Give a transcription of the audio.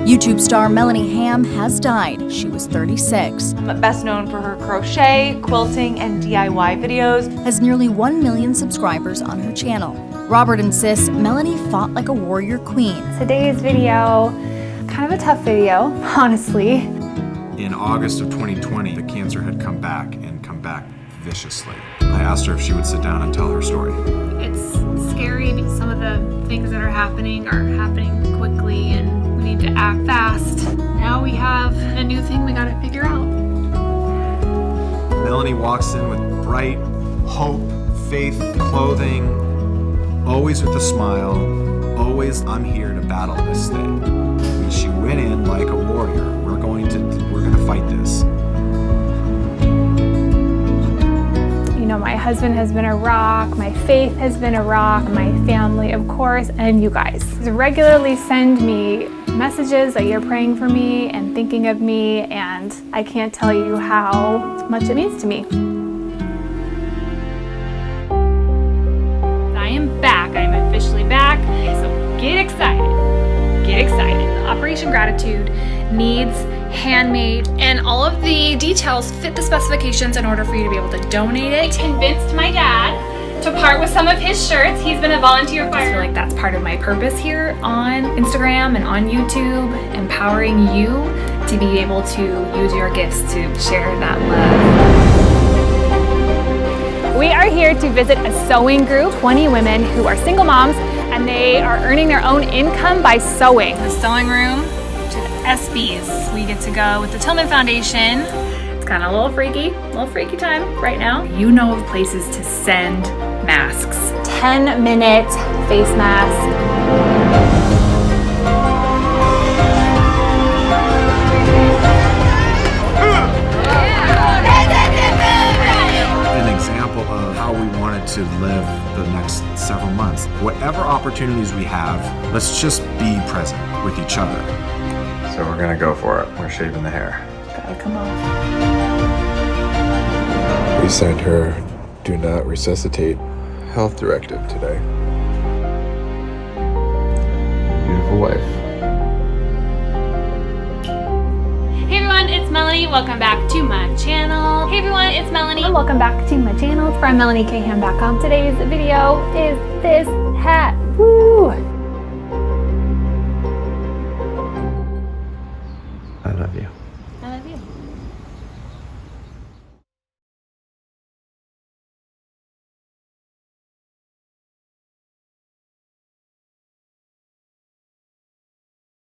YouTube star Melanie Ham has died. She was 36. Best known for her crochet, quilting, and DIY videos. Has nearly 1 million subscribers on her channel. Robert insists Melanie fought like a warrior queen. Today's video, kind of a tough video, honestly. In August of 2020, the cancer had come back viciously. I asked her if she would sit down and tell her story. It's scary because some of the things that are happening quickly and we need to act fast. Now we have a new thing we gotta figure out. Melanie walks in with bright hope, faith, clothing, always with a smile, always I'm here to battle this thing. She went in like a warrior. We're gonna fight this. You know, my husband has been a rock, my faith has been a rock, my family, of course, and you guys. Regularly send me messages that you're praying for me and thinking of me, and I can't tell you how much it means to me. I am back. I'm officially back. So get excited. Get excited. Operation Gratitude needs handmade, and all of the details fit the specifications in order for you to be able to donate it. I convinced my dad to part with some of his shirts. He's been a volunteer fire. I feel like that's part of my purpose here on Instagram and on YouTube, empowering you to be able to use your gifts to share that love. We are here to visit a sewing group, 20 women who are single moms, and they are earning their own income by sewing. The sewing room to the SBs. We get to go with the Tillman Foundation. It's kind of a little freaky time right now. You know of places to send masks. 10-minute face mask. We wanted to live the next several months. Whatever opportunities we have, let's just be present with each other. So we're gonna go for it. We're shaving the hair. Gotta come off. We signed her do not resuscitate health directive today. Beautiful wife. Hey everyone, it's Melanie. Welcome back to my channel. Hey everyone, it's Melanie. Welcome back to my channel. It's from MelanieKHam.com. Today's video is this hat. Woo!